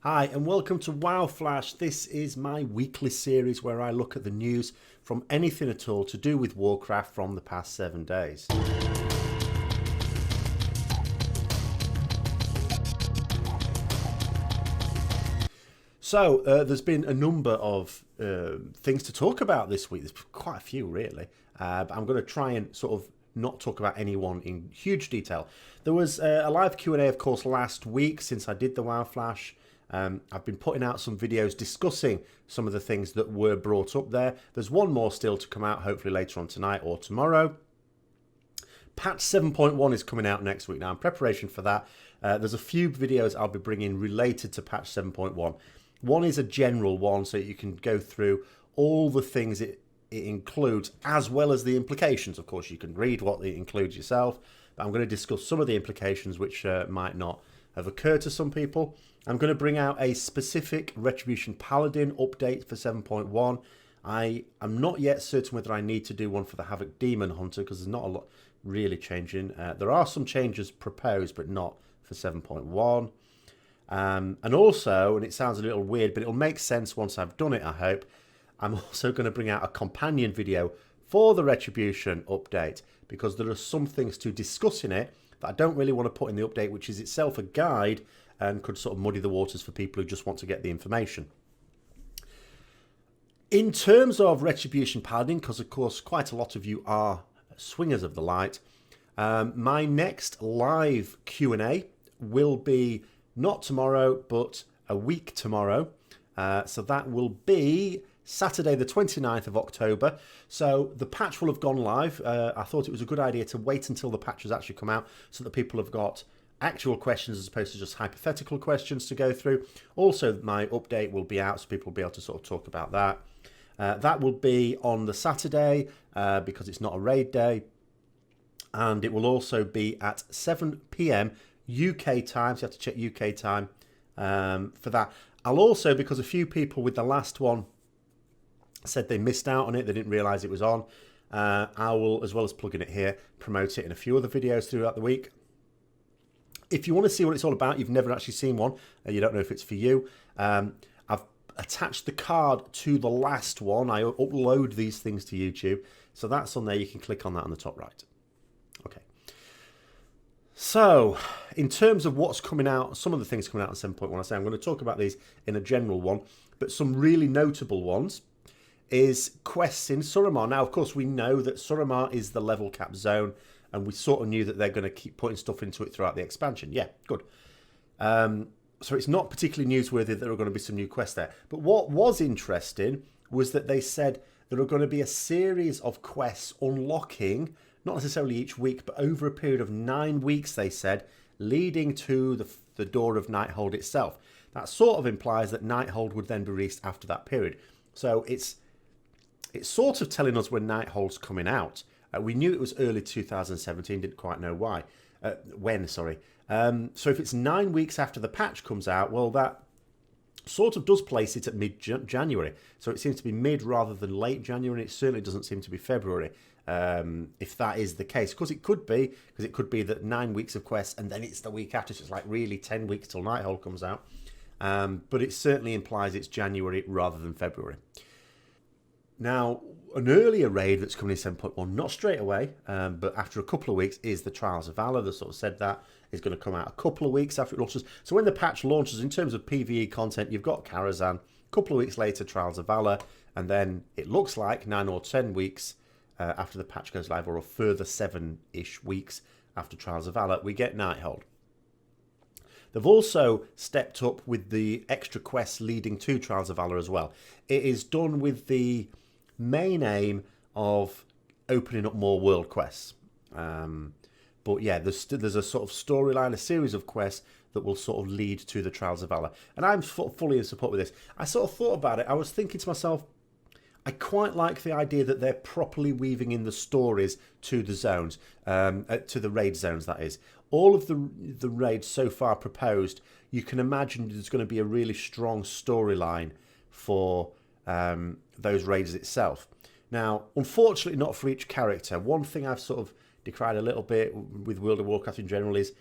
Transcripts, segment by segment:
Hi and welcome to WoW Flash. This is my weekly series where I look at the news from anything at all to do with Warcraft from the past 7 days. So there's been a number of things to talk about this week. There's quite a few really. But I'm going to try and sort of not talk about any one in huge detail. There was a live Q&A of course last week since I did the WoW Flash. I've been putting out some videos discussing some of the things that were brought up there. There's one more still to come out, hopefully later on tonight or tomorrow. Patch 7.1 is coming out next week. Now, in preparation for that, there's a few videos I'll be bringing related to patch 7.1. One is a general one, so you can go through all the things it includes, as well as the implications. Of course, you can read what it includes yourself, but I'm going to discuss some of the implications which might not have occurred to some people. I'm going to bring out a specific Retribution Paladin update for 7.1. I am not yet certain whether I need to do one for the Havoc Demon Hunter because there's not a lot really changing. There are some changes proposed, but not for 7.1. And also, and it sounds a little weird, but it'll make sense once I've done it, I hope, I'm also going to bring out a companion video for the Retribution update because there are some things to discuss in it that I don't really want to put in the update, which is itself a guide and could sort of muddy the waters for people who just want to get the information. In terms of Retribution Paladin, because of course quite a lot of you are swingers of the light, my next live Q&A will be not tomorrow, but a week tomorrow. So that will be Saturday the 29th of October. So the patch will have gone live. I thought it was a good idea to wait until the patch has actually come out so that people have got actual questions as opposed to just hypothetical questions to go through. Also, my update will be out so people will be able to sort of talk about that. That will be on the Saturday because it's not a raid day. And it will also be at 7 p.m. UK time, so you have to check UK time for that. I'll also, because a few people with the last one said they missed out on it, they didn't realise it was on, I will, as well as plugging it here, promote it in a few other videos throughout the week. If you want to see what it's all about, you've never actually seen one, you don't know if it's for you, I've attached the card to the last one. I upload these things to YouTube, so that's on there. You can click on that on the top right. Okay. So, in terms of what's coming out, some of the things coming out in 7.1, I say I'm going to talk about these in a general one, but some really notable ones is quests in Suramar. Now, of course, we know that Suramar is the level cap zone, and we sort of knew that they're going to keep putting stuff into it throughout the expansion. Yeah, good. So it's not particularly newsworthy that there are going to be some new quests there. But what was interesting was that they said there are going to be a series of quests unlocking, not necessarily each week, but over a period of 9 weeks, they said, leading to the door of Nighthold itself. That sort of implies that Nighthold would then be released after that period. So it's sort of telling us when Nighthold's coming out. We knew it was early 2017, didn't quite know why. When, sorry. So if it's 9 weeks after the patch comes out, well, that sort of does place it at mid-January. So it seems to be mid rather than late January, and it certainly doesn't seem to be February, if that is the case. Because it could be that 9 weeks of quests, and then it's the week after, so it's like really 10 weeks till Nighthold comes out. But it certainly implies it's January rather than February. Now, an earlier raid that's coming in 7.1, not straight away, but after a couple of weeks, is the Trials of Valor. They sort of said that is going to come out a couple of weeks after it launches. So when the patch launches, in terms of PvE content, you've got Karazhan, a couple of weeks later, Trials of Valor, and then it looks like 9 or 10 weeks after the patch goes live, or a further 7-ish weeks after Trials of Valor, we get Nighthold. They've also stepped up with the extra quests leading to Trials of Valor as well. It is done with the main aim of opening up more world quests. But yeah, there's a sort of storyline, a series of quests that will sort of lead to the Trials of Valor. And I'm fully in support with this. I sort of thought about it. I was thinking to myself, I quite like the idea that they're properly weaving in the stories to the zones, to the raid zones, that is. All of the raids so far proposed, you can imagine there's going to be a really strong storyline for those raids itself. Now, unfortunately not for each character. One thing I've sort of decried a little bit with World of Warcraft in general is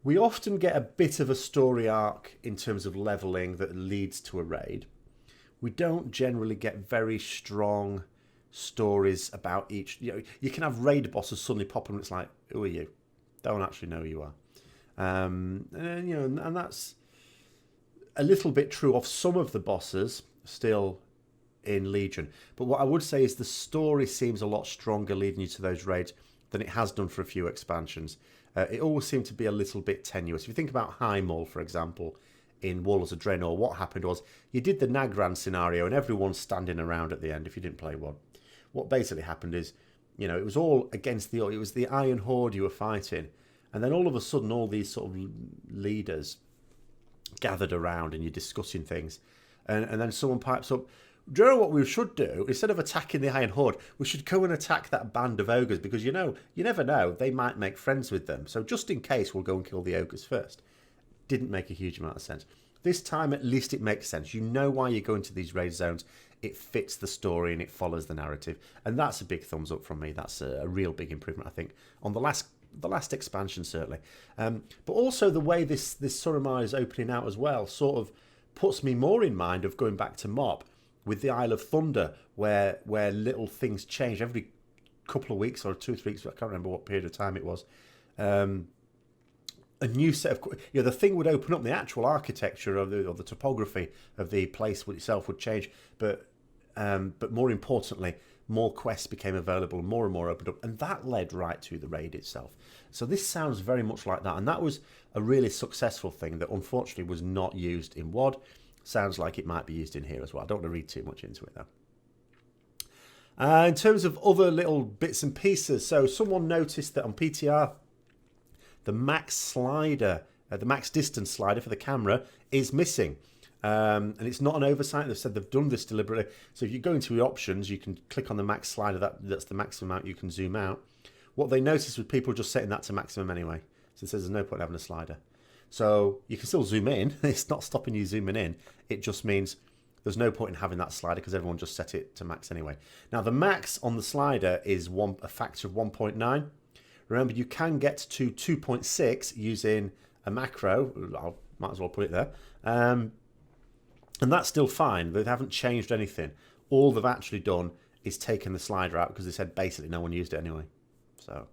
We often get a bit of a story arc in terms of leveling that leads to a raid. We don't generally get very strong stories about each. You can have raid bosses suddenly pop up and it's like, who are you? Don't actually know who you are. And that's a little bit true of some of the bosses still in Legion. But what I would say is the story seems a lot stronger leading you to those raids than it has done for a few expansions. It always seemed to be a little bit tenuous. If you think about Highmull, for example, in Warlords of Draenor, what happened was you did the Nagran scenario and everyone's standing around at the end if you didn't play one. What basically happened is, it was all against it was the Iron Horde you were fighting. And then all of a sudden, all these sort of leaders gathered around and you're discussing things. And then someone pipes up, do you know what we should do? Instead of attacking the Iron Horde, we should go and attack that band of ogres because, you never know, they might make friends with them. So just in case, we'll go and kill the ogres first. Didn't make a huge amount of sense. This time, at least it makes sense. You know why you go into these raid zones. It fits the story and it follows the narrative. And that's a big thumbs up from me. That's a real big improvement, I think, on the last expansion, certainly. But also the way this Suramar is opening out as well sort of puts me more in mind of going back to Mop with the Isle of Thunder, where little things change every couple of weeks or 2 or 3 weeks. I can't remember what period of time it was. A new set of, the thing would open up, the actual architecture of the topography of the place itself would change, but more importantly, more quests became available, more and more opened up, and that led right to the raid itself. So this sounds very much like that, and that was a really successful thing that unfortunately was not used in WoD. Sounds like it might be used in here as well. I don't want to read too much into it though. In terms of other little bits and pieces, so someone noticed that on PTR, the max slider, the max distance slider for the camera is missing. And it's not an oversight. They've said they've done this deliberately. So if you go into your options, you can click on the max slider. That's the maximum amount you can zoom out. What they noticed was people just setting that to maximum anyway. So it says there's no point having a slider. So you can still zoom in. It's not stopping you zooming in. It just means there's no point in having that slider because everyone just set it to max anyway. Now the max on the slider is a factor of 1.9. Remember, you can get to 2.6 using a macro. I might as well put it there. And that's still fine. They haven't changed anything. All they've actually done is taken the slider out because they said basically no one used it anyway. So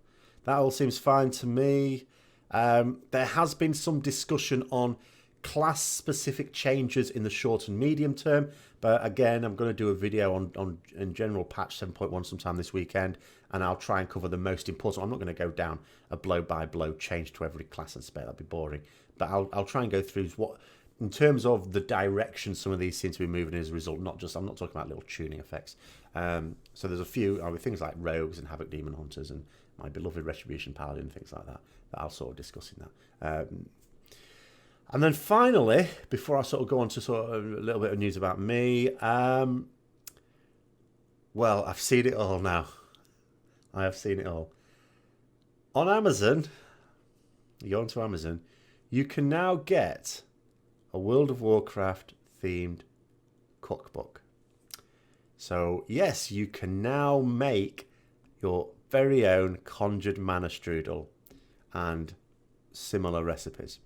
that all seems fine to me. There has been some discussion on class-specific changes in the short and medium term. But again, I'm going to do a video on in general patch 7.1 sometime this weekend. And I'll try and cover the most important. I'm not going to go down a blow-by-blow change to every class and spec. That'd be boring. But I'll try and go through what... In terms of the direction some of these seem to be moving as a result, I'm not talking about little tuning effects. So there's a few things like rogues and Havoc Demon Hunters and my beloved Retribution Paladin and things like that I'll sort of discuss in that. And then finally, before I sort of go on to sort of a little bit of news about me, well, I've seen it all now. I have seen it all. On Amazon, you go onto Amazon, you can now get a World of Warcraft themed cookbook. So yes, you can now make your very own conjured mana strudel and similar recipes.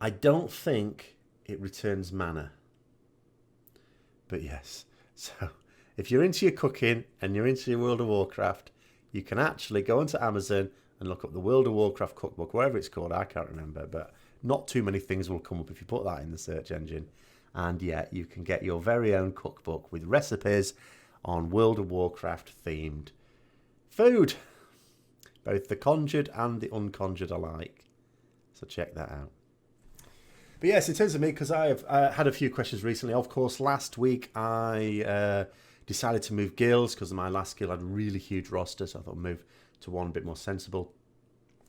I don't think it returns mana, but yes. So if you're into your cooking and you're into your World of Warcraft, you can actually go onto Amazon and look up the World of Warcraft cookbook, whatever it's called, I can't remember, but not too many things will come up if you put that in the search engine. And yeah, you can get your very own cookbook with recipes on World of Warcraft themed food. Both the conjured and the unconjured alike. So check that out. But yes, in terms of me, because I have had a few questions recently. Of course, last week I decided to move guilds because my last guild had a really huge roster. So I thought I'd move to one a bit more sensible.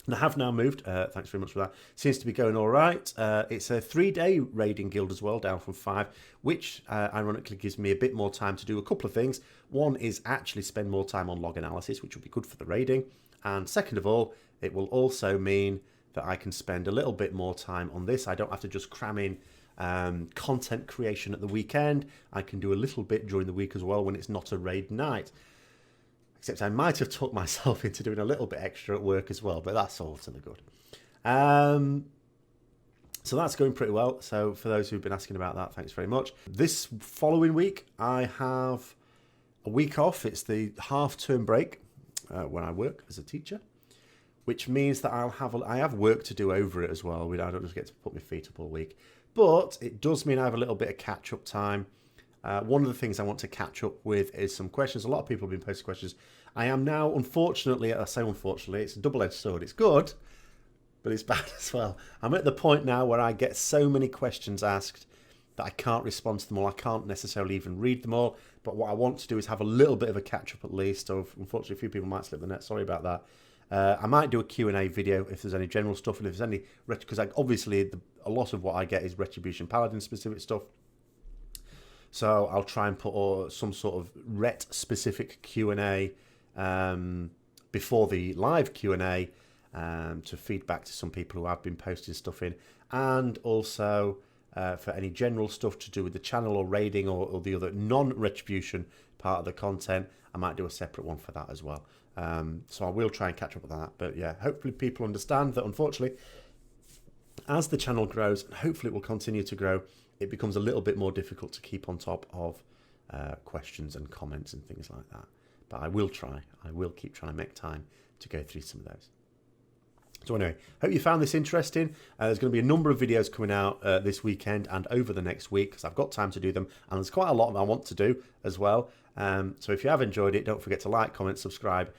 And I have now moved. Thanks very much for that. Seems to be going all right. It's a 3-day raiding guild as well, down from 5, which ironically gives me a bit more time to do a couple of things. One is actually spend more time on log analysis, which will be good for the raiding. And second of all, it will also mean that I can spend a little bit more time on this. I don't have to just cram in content creation at the weekend. I can do a little bit during the week as well when it's not a raid night. Except I might have talked myself into doing a little bit extra at work as well, but that's all to the good. So that's going pretty well. So for those who've been asking about that, thanks very much. This following week, I have a week off. It's the half-term break when I work as a teacher, which means that I have work to do over it as well. I don't just get to put my feet up all week. But it does mean I have a little bit of catch-up time. One of the things I want to catch up with is some questions. A lot of people have been posting questions. I am now, unfortunately, I say unfortunately, it's a double-edged sword. It's good, but it's bad as well. I'm at the point now where I get so many questions asked that I can't respond to them all. I can't necessarily even read them all. But what I want to do is have a little bit of a catch-up at least. Unfortunately, a few people might slip the net. Sorry about that. I might do a Q&A video if there's any general stuff, and if there's any, because obviously a lot of what I get is Retribution Paladin specific stuff. So I'll try and put some sort of Ret specific Q&A before the live Q&A to feed back to some people who have been posting stuff in, and also for any general stuff to do with the channel or raiding or the other non-Retribution part of the content. I might do a separate one for that as well. So I will try and catch up with that. But yeah, hopefully people understand that unfortunately, as the channel grows, and hopefully it will continue to grow, it becomes a little bit more difficult to keep on top of questions and comments and things like that. But I will try. I will keep trying to make time to go through some of those. So anyway, hope you found this interesting. There's going to be a number of videos coming out this weekend and over the next week, because I've got time to do them, and there's quite a lot I want to do as well. So if you have enjoyed it, don't forget to like, comment, subscribe,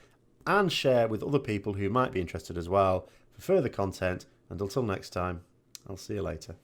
and share with other people who might be interested as well for further content. And until next time, I'll see you later.